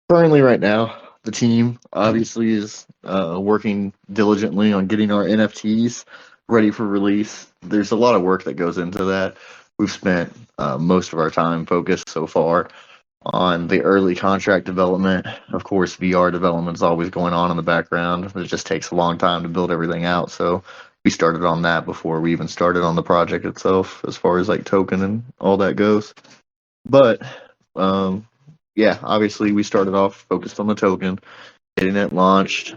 Currently, right now, the team obviously is working diligently on getting our NFTs ready for release. There's a lot of work that goes into that. We've spent most of our time focused so far on the early contract development. Of course, VR development is always going on in the background. It just takes a long time to build everything out. So we started on that before we even started on the project itself, as far as like token and all that goes. But um, yeah, obviously we started off focused on the token, getting it launched,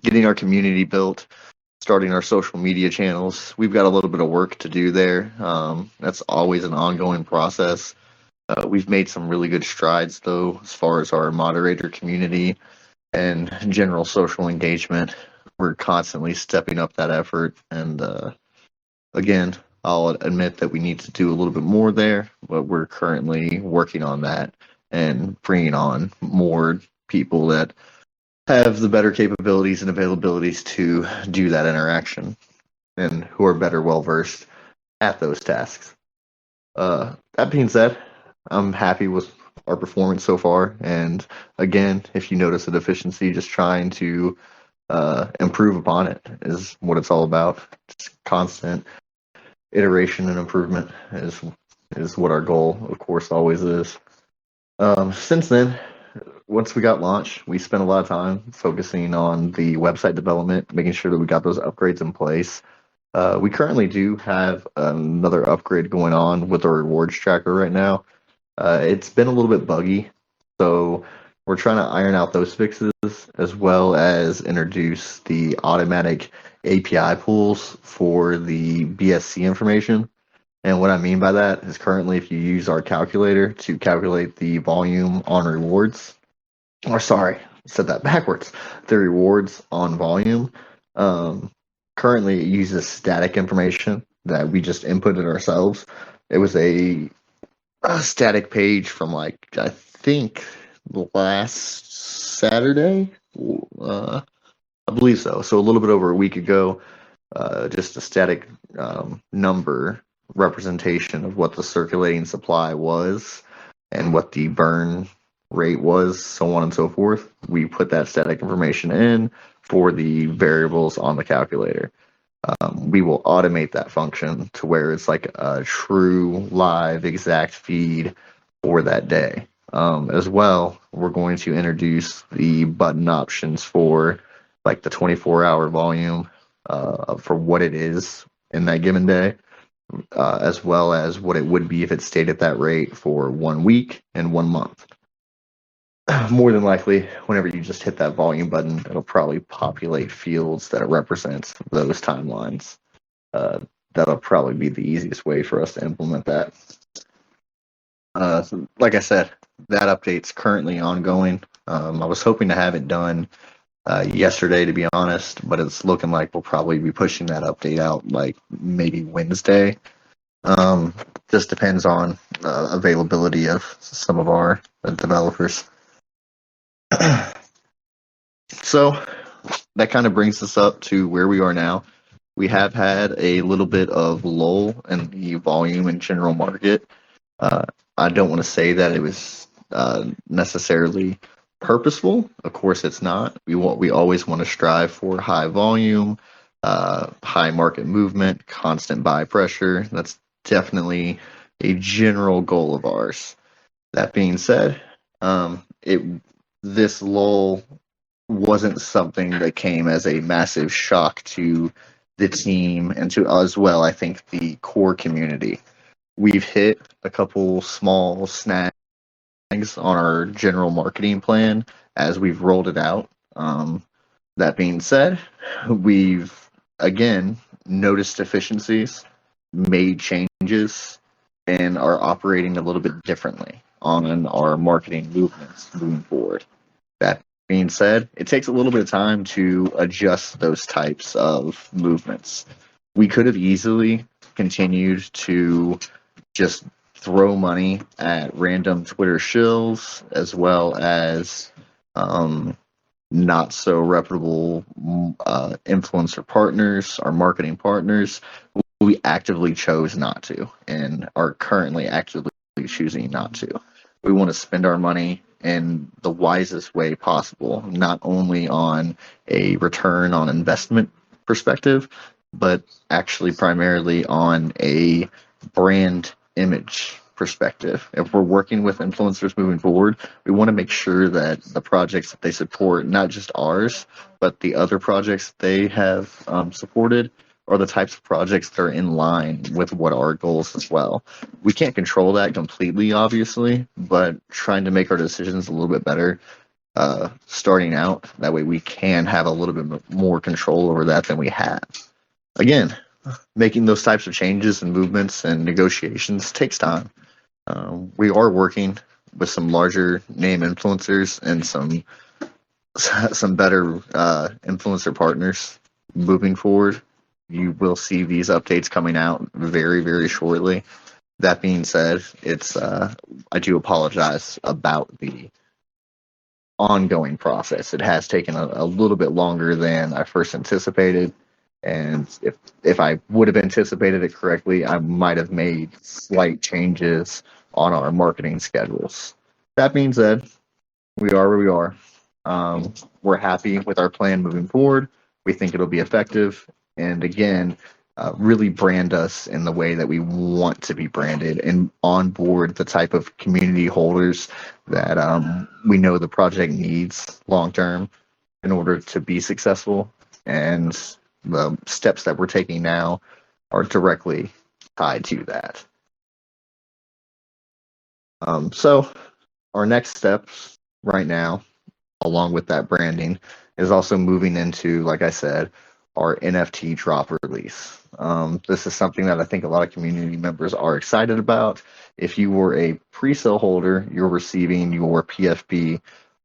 getting our community built, starting our social media channels. We've got a little bit of work to do there. That's always an ongoing process. We've made some really good strides, though, as far as our moderator community and general social engagement. We're constantly stepping up that effort. And again, I'll admit that we need to do a little bit more there, but we're currently working on that and bringing on more people that have the better capabilities and availabilities to do that interaction and who are better well versed at those tasks. That being said, I'm happy with our performance so far. And again, if you notice a deficiency, just trying to improve upon it is what it's all about. Just constant iteration and improvement is what our goal, of course, always is. Since then, once we got launched, we spent a lot of time focusing on the website development, making sure that we got those upgrades in place. We currently do have another upgrade going on with our rewards tracker right now. It's been a little bit buggy, so we're trying to iron out those fixes as well as introduce the automatic API pools for the BSC information. And what I mean by that is currently if you use our calculator to calculate the volume on rewards, or sorry, I said that backwards, the rewards on volume, um, currently it uses static information that we just inputted ourselves. It was a static page from like, I think last Saturday. Uh, I believe so. So a little bit over a week ago, just a static number representation of what the circulating supply was and what the burn rate was, so on and so forth. We put that static information in for the variables on the calculator. We will automate that function to where it's like a true live exact feed for that day. As well, we're going to introduce the button options for like the 24-hour volume for what it is in that given day, as well as what it would be if it stayed at that rate for 1 week and 1 month. More than likely, whenever you just hit that volume button, it'll probably populate fields that represent those timelines. That'll probably be the easiest way for us to implement that. So like I said, that update's currently ongoing. I was hoping to have it done yesterday, to be honest, but it's looking like we'll probably be pushing that update out like maybe Wednesday. Just depends on availability of some of our developers. So that kind of brings us up to where we are now. We have had a little bit of lull in the volume and general market. I don't want to say that it was necessarily purposeful. Of course, it's not. We always want to strive for high volume, high market movement, constant buy pressure. That's definitely a general goal of ours. That being said, this lull wasn't something that came as a massive shock to the team and to as well, I think, the core community. We've hit a couple small snags on our general marketing plan as we've rolled it out. That being said, we've again noticed efficiencies, made changes, and are operating a little bit differently on our marketing movements moving forward. That being said, it takes a little bit of time to adjust those types of movements. We could have easily continued to just throw money at random Twitter shills as well as not so reputable influencer partners, our marketing partners. We actively chose not to and are currently actively choosing not to. We want to spend our money in the wisest way possible, not only on a return on investment perspective, but actually primarily on a brand image perspective. If we're working with influencers moving forward, we want to make sure that the projects that they support, not just ours, but the other projects that they have supported, are the types of projects that are in line with what our goals as well. We can't control that completely, obviously, but trying to make our decisions a little bit better starting out. That way we can have a little bit more control over that than we have. Again, making those types of changes and movements and negotiations takes time. We are working with some larger name influencers and some better influencer partners moving forward. You will see these updates coming out very, very shortly. That being said, I do apologize about the ongoing process. It has taken a little bit longer than I first anticipated. And if I would have anticipated it correctly, I might have made slight changes on our marketing schedules. That being said, we are where we are. We're happy with our plan moving forward. We think it'll be effective. And again, really brand us in the way that we want to be branded and onboard the type of community holders that we know the project needs long term in order to be successful. And the steps that we're taking now are directly tied to that. So our next steps right now, along with that branding, is also moving into, like I said, our NFT drop release. This is something that I think a lot of community members are excited about. If you were a pre-sale holder, you're receiving your PFP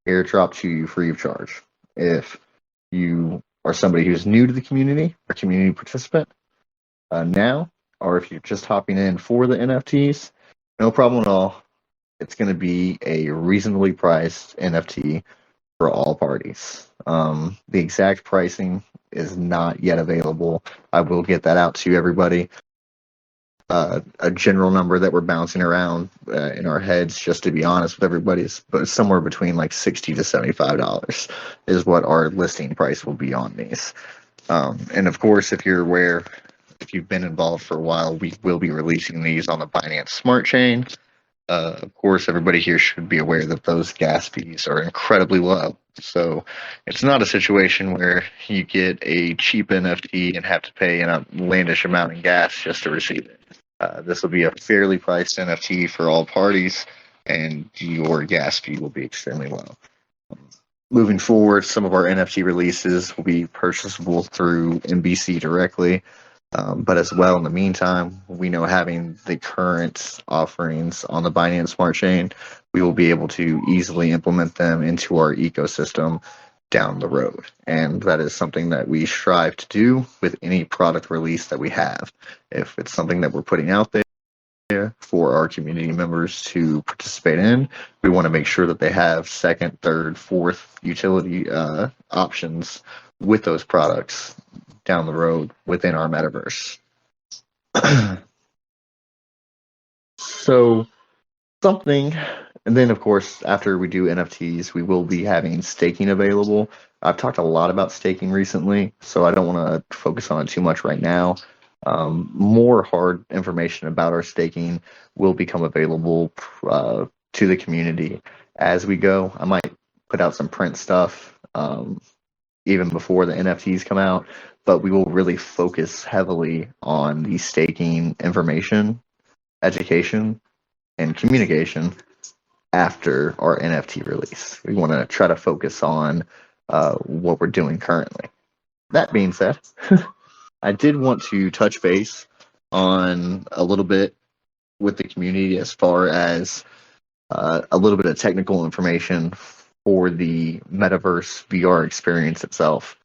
airdrop to you free of charge. If you are somebody who's new to the community, a community participant now, or if you're just hopping in for the NFTs, no problem at all. It's going to be a reasonably priced NFT for all parties. The exact pricing is not yet available. I will get that out to everybody. A general number that we're bouncing around in our heads, just to be honest with everybody, is somewhere between like $60 to $75 is what our listing price will be on these. And of course, if you're aware, if you've been involved for a while, we will be releasing these on the Binance Smart Chain. Of course, everybody here should be aware that those gas fees are incredibly low. So it's not a situation where you get a cheap NFT and have to pay an outlandish amount in gas just to receive it. This will be a fairly priced NFT for all parties, and your gas fee will be extremely low. Moving forward, some of our NFT releases will be purchasable through MBC directly. But as well, in the meantime, we know having the current offerings on the Binance Smart Chain, we will be able to easily implement them into our ecosystem down the road. And that is something that we strive to do with any product release that we have. If it's something that we're putting out there for our community members to participate in, we want to make sure that they have second, third, fourth utility options with those products down the road within our metaverse. So something, and then of course, after we do NFTs, we will be having staking available. I've talked a lot about staking recently, so I don't want to focus on it too much right now. More hard information about our staking will become available to the community as we go. I might put out some print stuff even before the NFTs come out, but we will really focus heavily on the staking information, education, and communication after our NFT release. We want to try to focus on what we're doing currently. That being said, I did want to touch base on a little bit with the community as far as a little bit of technical information for the Metaverse VR experience itself.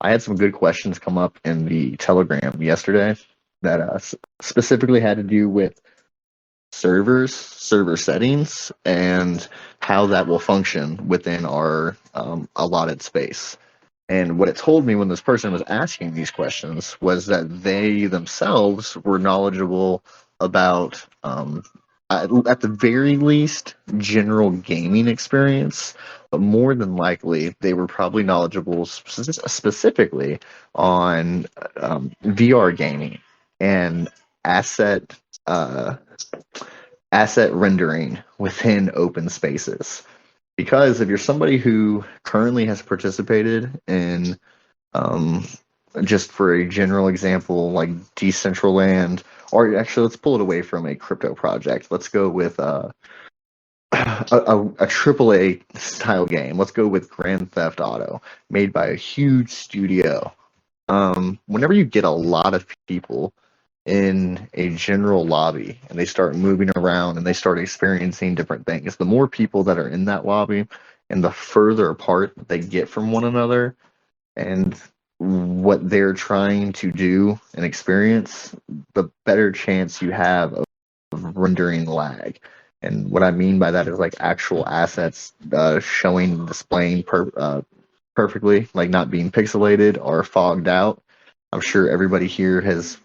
I had some good questions come up in the Telegram yesterday that specifically had to do with server settings, and how that will function within our allotted space. And what it told me when this person was asking these questions was that they themselves were knowledgeable about at the very least, general gaming experience, but more than likely, they were probably knowledgeable specifically on VR gaming and asset uh, asset rendering within open spaces. Because if you're somebody who currently has participated in um, just for a general example, like Decentraland, or actually, let's pull it away from a crypto project. Let's go with a AAA style game. Let's go with Grand Theft Auto, made by a huge studio. Whenever you get a lot of people in a general lobby and they start moving around and they start experiencing different things, the more people that are in that lobby and the further apart they get from one another, and what they're trying to do and experience, the better chance you have of rendering lag. And what I mean by that is like actual assets showing, displaying perfectly, like not being pixelated or fogged out. I'm sure everybody here has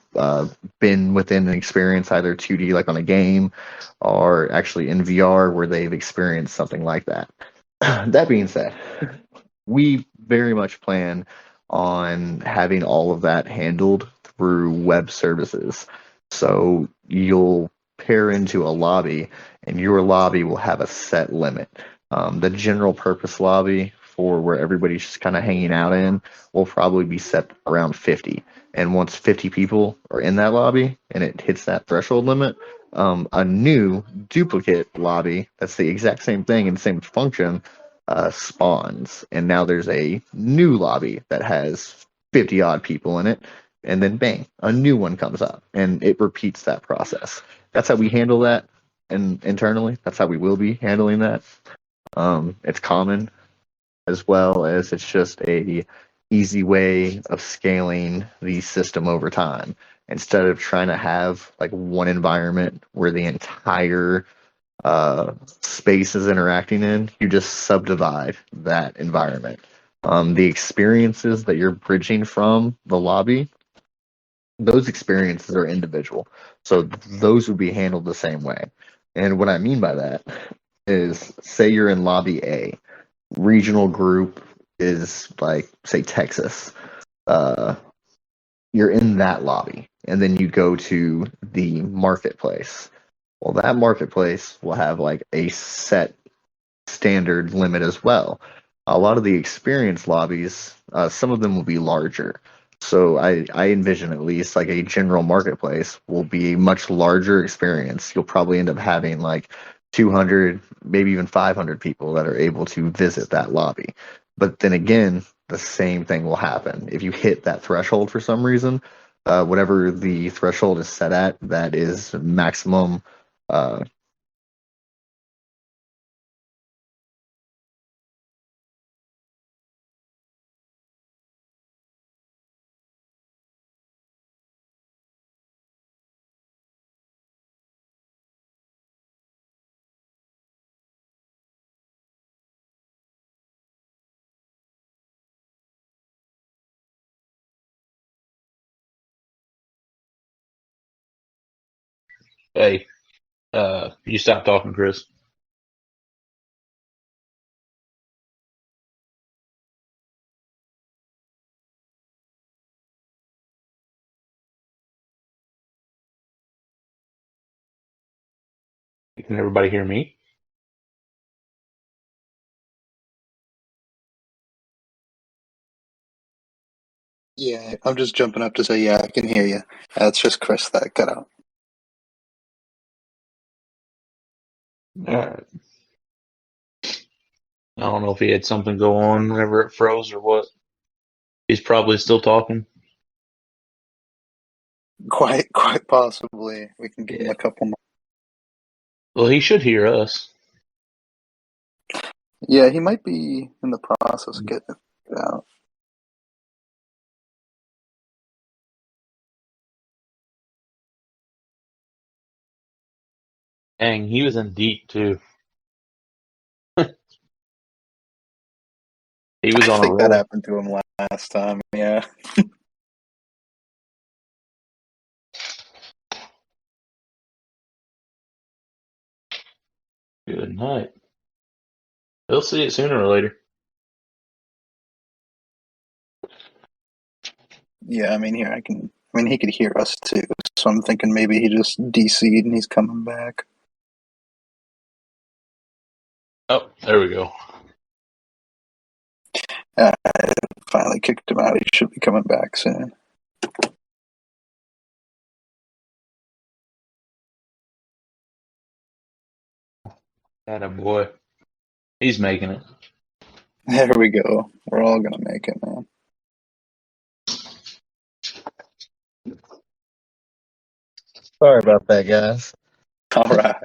been within an experience, either 2D like on a game or actually in VR, where they've experienced something like that. That being said, we very much plan on having all of that handled through web services. So you'll pair into a lobby, and your lobby will have a set limit. The general purpose lobby for where everybody's just kind of hanging out in will probably be set around 50. And once 50 people are in that lobby and it hits that threshold limit, a new duplicate lobby that's the exact same thing and same function spawns, and now there's a new lobby that has 50 odd people in it, and then bang, a new one comes up, and it repeats that process. That's how we handle that, and internally, that's how we will be handling that. It's common, as well as it's just a easy way of scaling the system over time. Instead of trying to have like one environment where the entire space is interacting in, you just subdivide that environment. The experiences that you're bridging from the lobby, those experiences are individual. So those would be handled the same way. And what I mean by that is, say you're in lobby A, regional group is like, say, Texas. Uh, you're in that lobby, and then you go to the marketplace. Well, that marketplace will have like a set standard limit as well. A lot of the experience lobbies, some of them will be larger. So I envision at least like a general marketplace will be a much larger experience. You'll probably end up having like 200, maybe even 500 people that are able to visit that lobby. But then again, the same thing will happen. If you hit that threshold for some reason, whatever the threshold is set at, that is maximum uh, Hey, you stop talking, Chris. Can everybody hear me? Yeah, I'm just jumping up to say, yeah, I can hear you. It's just Chris that cut out. All right. I don't know if he had something go on whenever it froze or what. He's probably still talking. Quite possibly. We can give him Yeah. a couple more. Well, he should hear us. Yeah, he might be in the process of getting it out. Dang, he was in deep too. He I was on a think that roll. happened to him last time. Yeah. Good night. He'll see it sooner or later. Yeah, I mean, he could hear us too. So I'm thinking maybe he just DC'd and he's coming back. Oh, there we go. I finally kicked him out. He should be coming back soon. Atta boy. He's making it. There we go. We're all gonna make it, man. Sorry about that, guys. All right.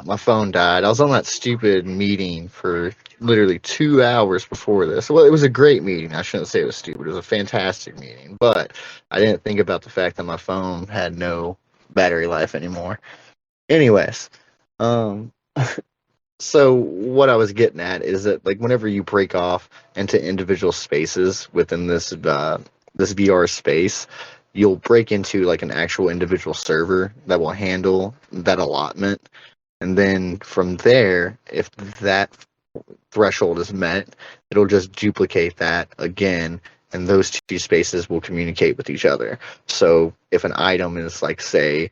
My phone died. I was on that stupid meeting for literally 2 hours before this. Well, it was a great meeting. I shouldn't say it was stupid. It was a fantastic meeting. But I didn't think about the fact that my phone had no battery life anymore. Anyways, um, so what I was getting at is that like whenever you break off into individual spaces within this VR space, you'll break into like an actual individual server that will handle that allotment. And then from there, if that threshold is met, it'll just duplicate that again, and those two spaces will communicate with each other. So if an item is like, say,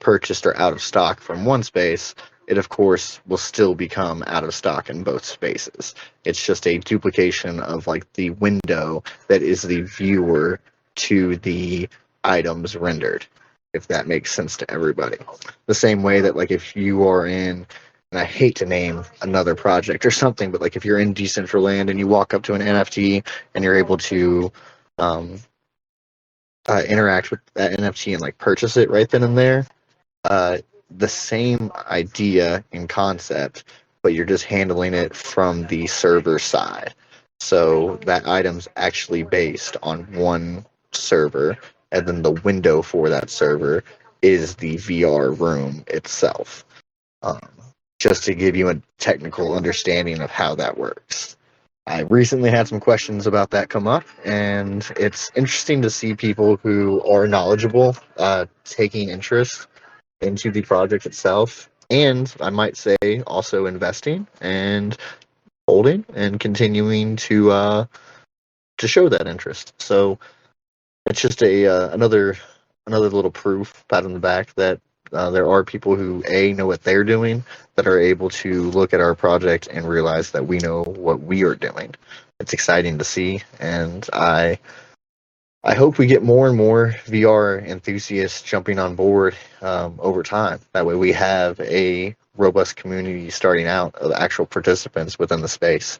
purchased or out of stock from one space, it of course will still become out of stock in both spaces. It's just a duplication of like the window that is the viewer to the items rendered, if that makes sense to everybody. The same way that like if you are in, and I hate to name another project or something, but like if you're in Decentraland and you walk up to an NFT and you're able to interact with that NFT and like purchase it right then and there, the same idea and concept, but you're just handling it from the server side. So that item's actually based on one server, and then the window for that server is the VR room itself. Um, just to give you a technical understanding of how that works. I recently had some questions about that come up, and it's interesting to see people who are knowledgeable taking interest into the project itself, and I might say also investing and holding and continuing to show that interest. So it's just a another little proof, pat on the back, that there are people who know what they're doing, that are able to look at our project and realize that we know what we are doing. It's exciting to see, and I hope we get more and more VR enthusiasts jumping on board over time. That way we have a robust community starting out of actual participants within the space.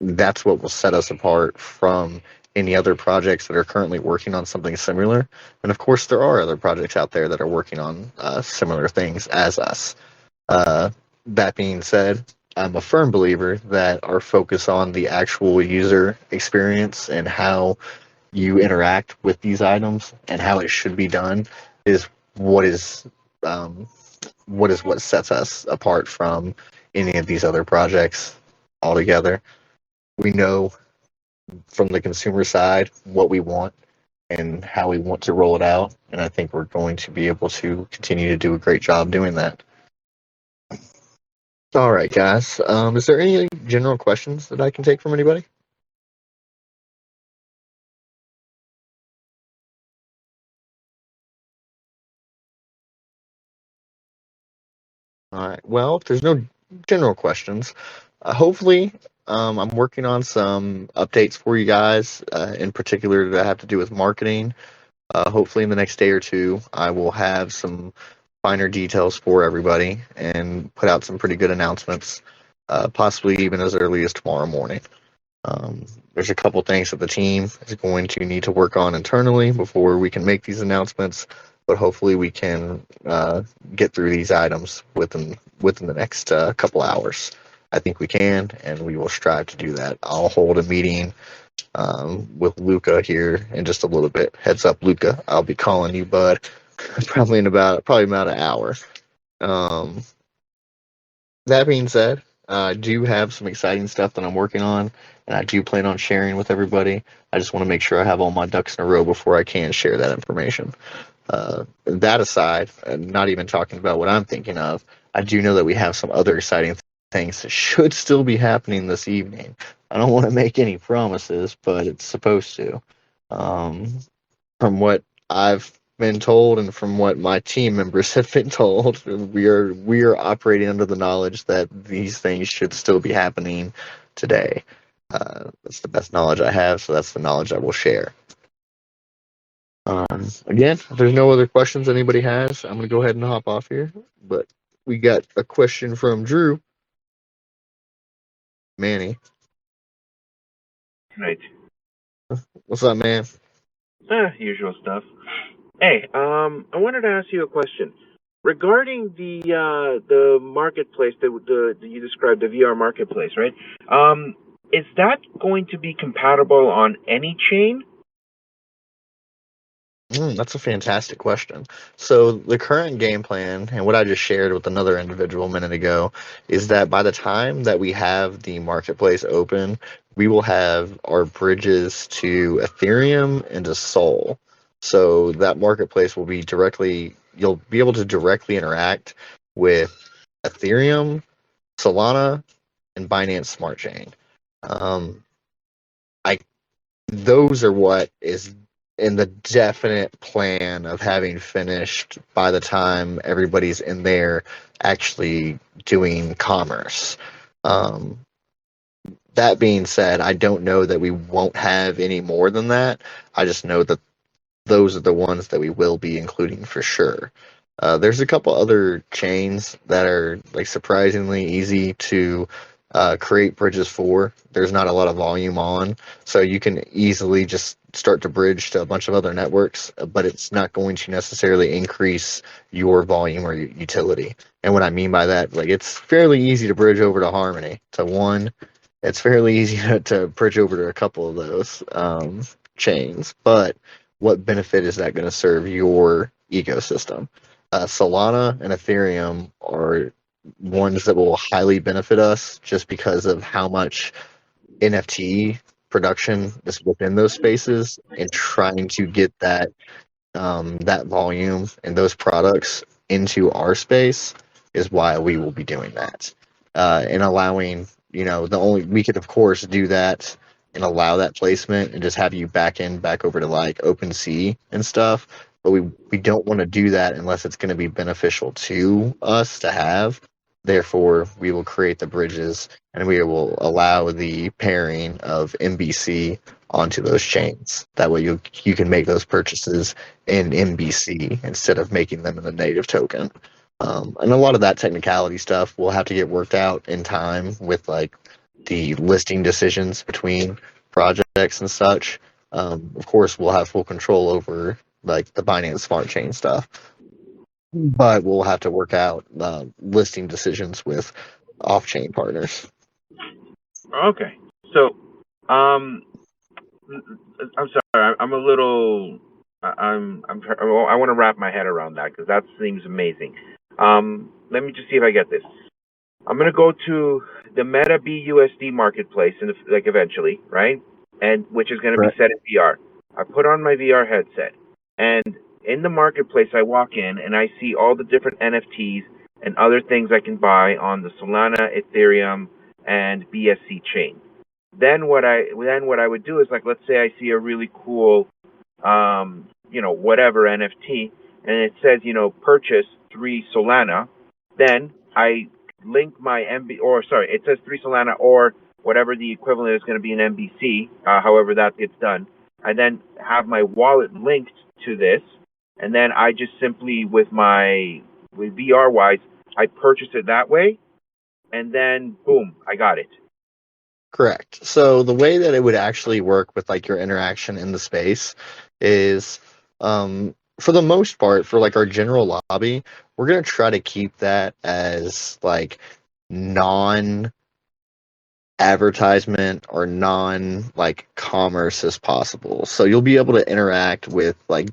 That's what will set us apart from any other projects that are currently working on something similar. And of course, there are other projects out there that are working on similar things as us. That being said, I'm a firm believer that our focus on the actual user experience and how you interact with these items and how it should be done is what is what sets us apart from any of these other projects altogether. We know from the consumer side what we want and how we want to roll it out, and I think we're going to be able to continue to do a great job doing that. All right, guys. Is there any general questions that I can take from anybody? All right. Well, if there's no general questions, hopefully I'm working on some updates for you guys, in particular that have to do with marketing. Hopefully in the next day or two, I will have some finer details for everybody and put out some pretty good announcements, possibly even as early as tomorrow morning. There's a couple things that the team is going to need to work on internally before we can make these announcements, but hopefully we can get through these items within the next couple hours. I think we can, and we will strive to do that. I'll hold a meeting with Luca here in just a little bit. Heads up, Luca. I'll be calling you, bud, probably about an hour. That being said, I do have some exciting stuff that I'm working on, and I do plan on sharing with everybody. I just want to make sure I have all my ducks in a row before I can share that information. That aside, and not even talking about what I'm thinking of, I do know that we have some other exciting things that should still be happening this evening. I don't want to make any promises, but it's supposed to. Um, from what I've been told and from what my team members have been told, we are operating under the knowledge that these things should still be happening today. That's the best knowledge I have, so that's the knowledge I will share. Again, if there's no other questions anybody has, I'm going to go ahead and hop off here. But we got a question from Drew Manny. Right. What's up, man? Usual stuff. Hey, I wanted to ask you a question regarding the marketplace that you described, the VR marketplace, right? Is that going to be compatible on any chain? That's a fantastic question. So the current game plan, and what I just shared with another individual a minute ago, is that by the time that we have the marketplace open, we will have our bridges to Ethereum and to Sol. So that marketplace will be you'll be able to directly interact with Ethereum, Solana, and Binance Smart Chain. I those are what is in the definite plan of having finished by the time everybody's in there actually doing commerce. Um, that being said, I don't know that we won't have any more than that. I just know that those are the ones that we will be including for sure. There's a couple other chains that are like surprisingly easy to create bridges for. There's not a lot of volume on, so you can easily just start to bridge to a bunch of other networks, but it's not going to necessarily increase your volume or your utility. And what I mean by that, like it's fairly easy to bridge over to Harmony to one. It's fairly easy to bridge over to a couple of those chains, but what benefit is that going to serve your ecosystem? Solana and Ethereum are ones that will highly benefit us just because of how much NFT production is within those spaces and trying to get that volume and those products into our space is why we will be doing that. And allowing, we could of course do that and allow that placement and just have you back over to like OpenSea and stuff. But we don't want to do that unless it's going to be beneficial to us to have. Therefore, we will create the bridges and we will allow the pairing of MBC onto those chains. That way you can make those purchases in MBC instead of making them in the native token. And a lot of that technicality stuff will have to get worked out in time with like the listing decisions between projects and such. Of course, we'll have full control over like the Binance Smart Chain stuff, but we'll have to work out listing decisions with off-chain partners. Okay. So, I'm sorry. I'm a little. I want to wrap my head around that because that seems amazing. Let me just see if I get this. I'm gonna go to the MetaBUSD marketplace eventually, right? And which is gonna be set in VR. I put on my VR headset, and in the marketplace, I walk in and I see all the different NFTs and other things I can buy on the Solana, Ethereum, and BSC chain. Then what I would do is like, let's say I see a really cool, whatever NFT, and it says, purchase 3 Solana. Then I link my it says 3 Solana or whatever the equivalent is going to be in MBC, however that gets done. I then have my wallet linked to this, and then I just simply with VR wise, I purchase it that way, and then boom, I got it. Correct. So the way that it would actually work with like your interaction in the space is, for the most part, for like our general lobby, we're gonna try to keep that as like non advertisement or non like commerce as possible. So you'll be able to interact with like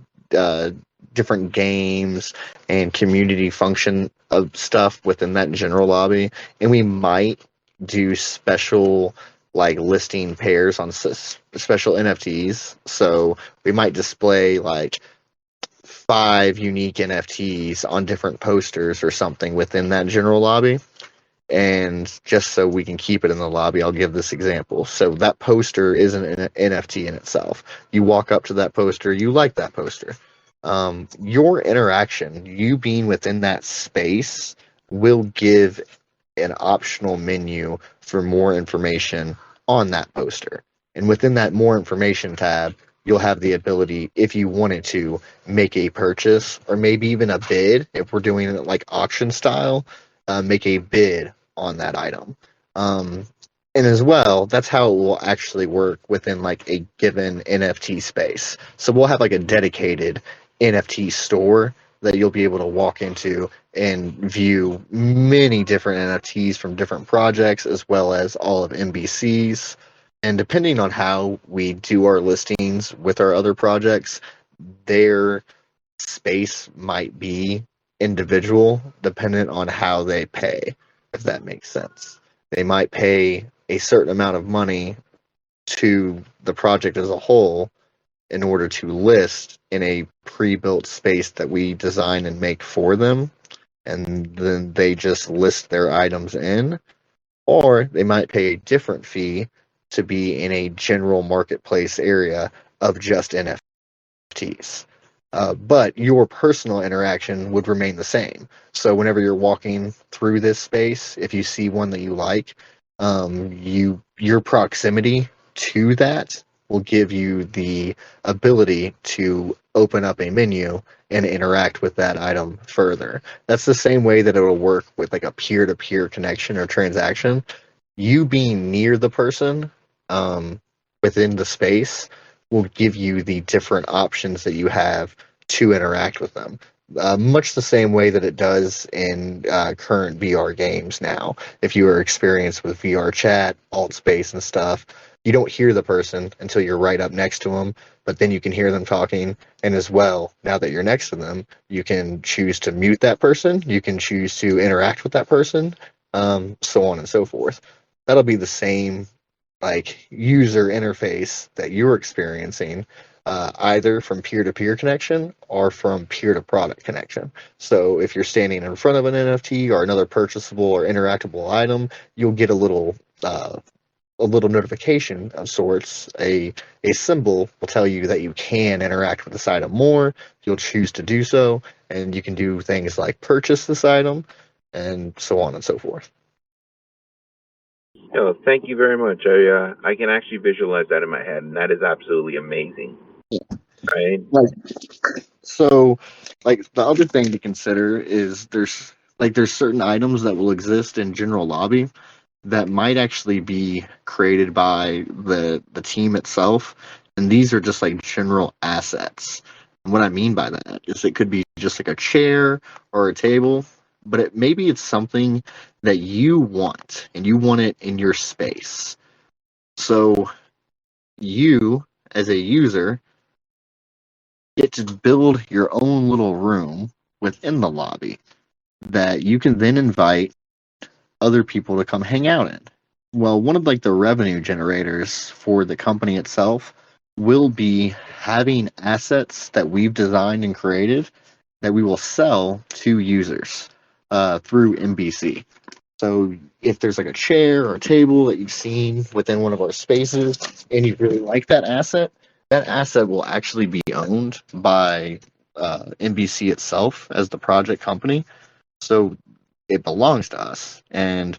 different games and community function of stuff within that general lobby, and we might do special like listing pairs on special NFTs. So we might display like 5 unique NFTs on different posters or something within that general lobby. And just so we can keep it in the lobby, I'll give this example. So that poster isn't an NFT in itself. You walk up to that poster, you like that poster. Your interaction, you being within that space, will give an optional menu for more information on that poster. And within that more information tab, you'll have the ability, if you wanted to, make a purchase or maybe even a bid. If we're doing it like auction style, make a bid on that item. And as well, that's how it will actually work within like a given NFT space. So we'll have like a dedicated NFT store that you'll be able to walk into and view many different NFTs from different projects, as well as all of MBC's. And depending on how we do our listings with our other projects, their space might be individual dependent on how they pay, if that makes sense. They might pay a certain amount of money to the project as a whole in order to list in a pre-built space that we design and make for them, and then they just list their items in, or they might pay a different fee to be in a general marketplace area of just NFTs. But your personal interaction would remain the same. So whenever you're walking through this space, if you see one that you like, your proximity to that will give you the ability to open up a menu and interact with that item further. That's the same way that it will work with like a peer-to-peer connection or transaction. You being near the person within the space will give you the different options that you have to interact with them. Much the same way that it does in current VR games now. If you are experienced with VR chat, alt space, and stuff, you don't hear the person until you're right up next to them, but then you can hear them talking. And as well, now that you're next to them, you can choose to mute that person, you can choose to interact with that person, so on and so forth. That'll be the same like user interface that you're experiencing, either from peer-to-peer connection or from peer-to-product connection. So if you're standing in front of an NFT or another purchasable or interactable item, you'll get a little notification of sorts. A symbol will tell you that you can interact with this item more. You'll choose to do so, and you can do things like purchase this item, and so on and so forth. Oh, thank you very much. I can actually visualize that in my head, and that is absolutely amazing. Right? So, like the other thing to consider is there's certain items that will exist in general lobby that might actually be created by the team itself, and these are just like general assets. And what I mean by that is it could be just like a chair or a table, but maybe it's something that you want and you want it in your space. So you, as a user, get to build your own little room within the lobby that you can then invite other people to come hang out in. Well, one of like the revenue generators for the company itself will be having assets that we've designed and created that we will sell to users through MBC. So if there's like a chair or a table that you've seen within one of our spaces and you really like that asset will actually be owned by MBC itself as the project company. So it belongs to us, and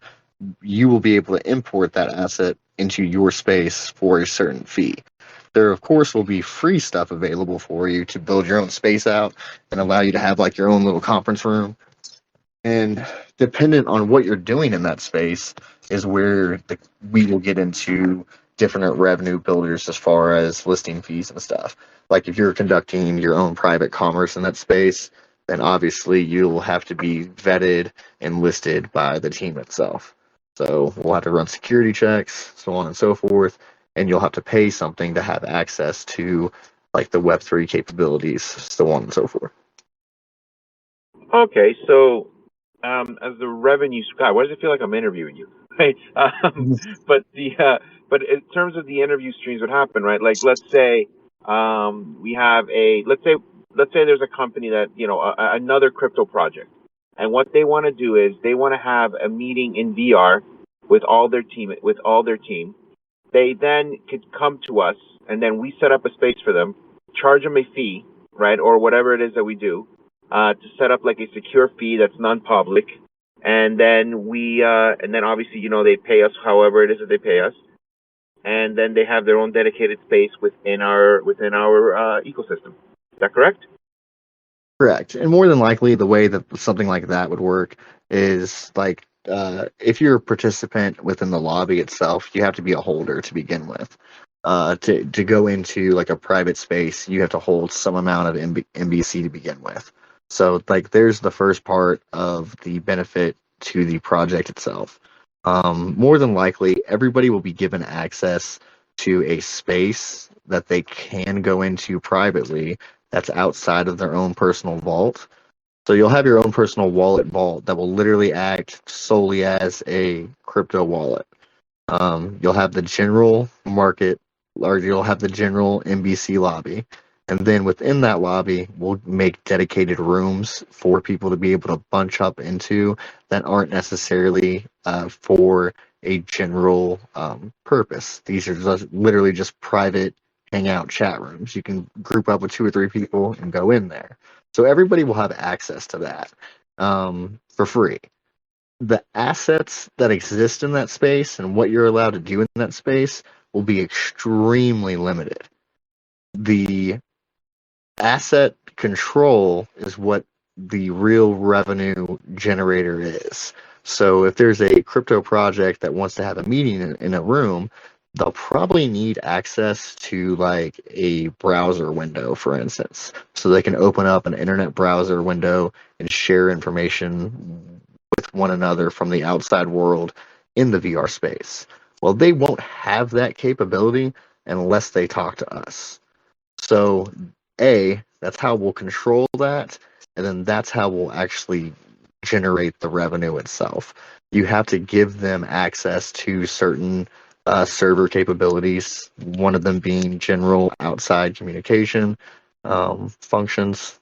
you will be able to import that asset into your space for a certain fee. There, of course, will be free stuff available for you to build your own space out and allow you to have like your own little conference room. And dependent on what you're doing in that space is where we will get into different revenue builders as far as listing fees and stuff. Like if you're conducting your own private commerce in that space, then obviously you'll have to be vetted and listed by the team itself. So we'll have to run security checks, so on and so forth, and you'll have to pay something to have access to like the Web3 capabilities, so on and so forth. Okay, so as the revenue guy, why does it feel like I'm interviewing you? Right? But in terms of the interview streams, what happened, right? Like let's say we have let's say let's say there's a company that, another crypto project, and what they want to do is they want to have a meeting in VR with all their team. They then could come to us, and then we set up a space for them, charge them a fee, right, or whatever it is that we do, to set up like a secure fee that's non-public, and then and then obviously, they pay us however it is that they pay us, and then they have their own dedicated space within our ecosystem. Is that correct? Correct. And more than likely, the way that something like that would work is like if you're a participant within the lobby itself, you have to be a holder to begin with. To go into like a private space, you have to hold some amount of MBC to begin with. So like there's the first part of the benefit to the project itself. More than likely, everybody will be given access to a space that they can go into privately that's outside of their own personal vault. So you'll have your own personal wallet vault that will literally act solely as a crypto wallet. You'll have the general market, or you'll have the general MBC lobby. And then within that lobby, we'll make dedicated rooms for people to be able to bunch up into that aren't necessarily for a general purpose. These are literally just private hangout chat rooms. You can group up with 2 or 3 people and go in there. So everybody will have access to that for free. The assets that exist in that space and what you're allowed to do in that space will be extremely limited. The asset control is what the real revenue generator is. So if there's a crypto project that wants to have a meeting in a room, they'll probably need access to like a browser window, for instance, so they can open up an internet browser window and share information with one another from the outside world in the VR space. Well, they won't have that capability unless they talk to us. So, that's how we'll control that, and then that's how we'll actually generate the revenue itself. You have to give them access to certain server capabilities, one of them being general outside communication functions,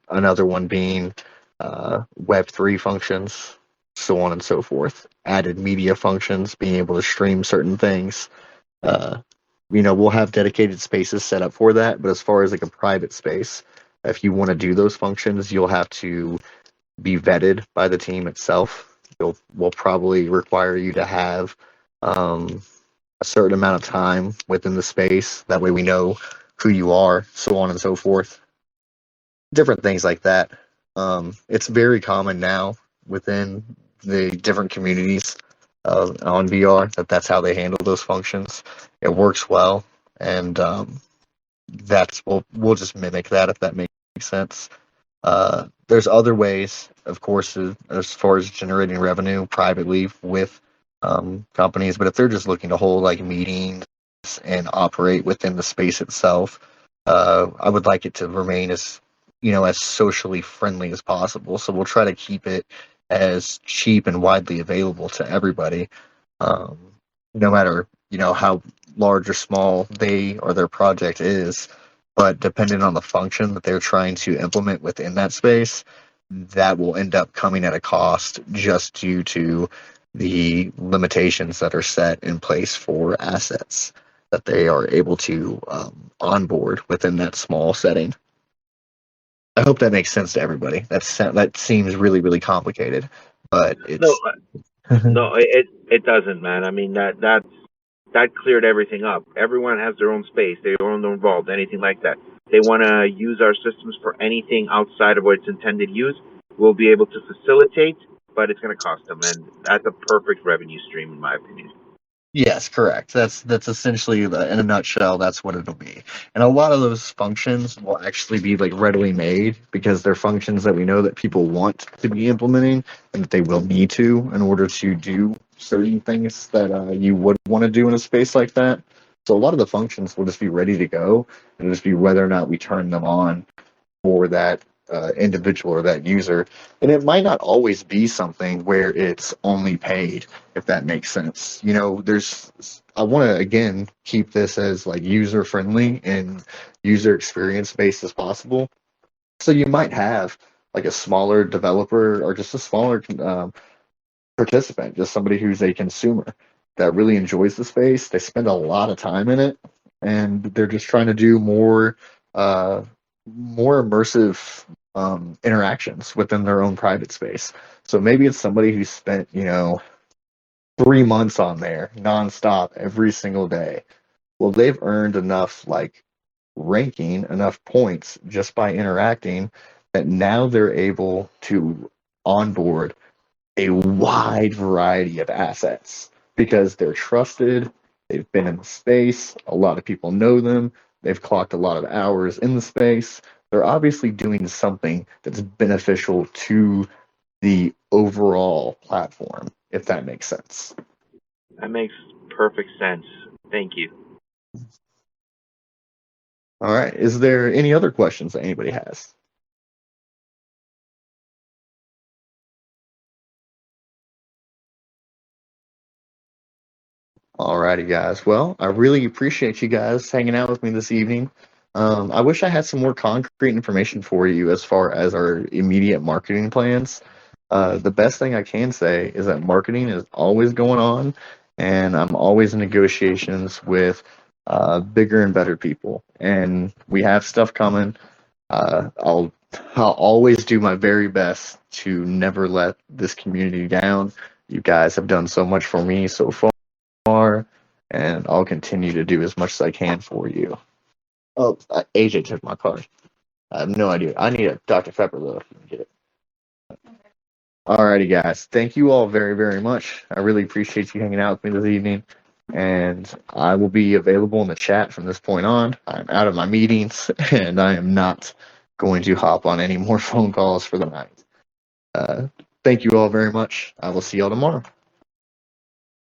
another one being Web3 functions, so on and so forth. Added media functions, being able to stream certain things. We'll have dedicated spaces set up for that, but as far as like a private space, if you want to do those functions, you'll have to be vetted by the team itself. We'll probably require you to have a certain amount of time within the space. That way we know who you are, so on and so forth. Different things like that. It's very common now within the different communities on VR that's how they handle those functions. It works well, and we'll just mimic that if that makes sense. There's other ways, of course, as far as generating revenue privately with companies, but if they're just looking to hold like meetings and operate within the space itself, I would like it to remain as as socially friendly as possible. So we'll try to keep it as cheap and widely available to everybody, no matter how large or small they or their project is. But depending on the function that they're trying to implement within that space, that will end up coming at a cost just due to the limitations that are set in place for assets that they are able to onboard within that small setting. I hope that makes sense to everybody. That seems really, really complicated, but it's No, it doesn't, man. I mean that cleared everything up. Everyone has their own space. They don't involved anything like that. They want to use our systems for anything outside of what it's intended use. We'll be able to facilitate, but it's going to cost them, and that's a perfect revenue stream, in my opinion. Yes, correct. That's essentially in a nutshell. That's what it'll be. And a lot of those functions will actually be like readily made because they're functions that we know that people want to be implementing and that they will need to in order to do certain things that you would want to do in a space like that. So a lot of the functions will just be ready to go, and just be whether or not we turn them on for that individual or that user. And it might not always be something where it's only paid, if that makes sense. I want to, again, keep this as like user friendly and user experience based as possible. So you might have like a smaller developer or just a smaller participant, just somebody who's a consumer that really enjoys the space. They spend a lot of time in it, and they're just trying to do uh, more immersive interactions within their own private space. So maybe it's somebody who spent 3 months on there nonstop every single day. Well, they've earned enough like ranking, enough points just by interacting that now they're able to onboard a wide variety of assets because they're trusted, they've been in the space, a lot of people know them, they've clocked a lot of hours in the space. They're obviously doing something that's beneficial to the overall platform, if that makes sense. That makes perfect sense. Thank you. All right. Is there any other questions that anybody has? Alrighty, guys. Well, I really appreciate you guys hanging out with me this evening. I wish I had some more concrete information for you as far as our immediate marketing plans. The best thing I can say is that marketing is always going on, and I'm always in negotiations with bigger and better people. And we have stuff coming. I'll always do my very best to never let this community down. You guys have done so much for me so far, and I'll continue to do as much as I can for you. Oh, AJ took my card. I have no idea. I need a Dr. Pepper though. If you can get it. Alrighty, guys. Thank you all very, very much. I really appreciate you hanging out with me this evening, and I will be available in the chat from this point on. I'm out of my meetings, and I am not going to hop on any more phone calls for the night. Thank you all very much. I will see y'all tomorrow.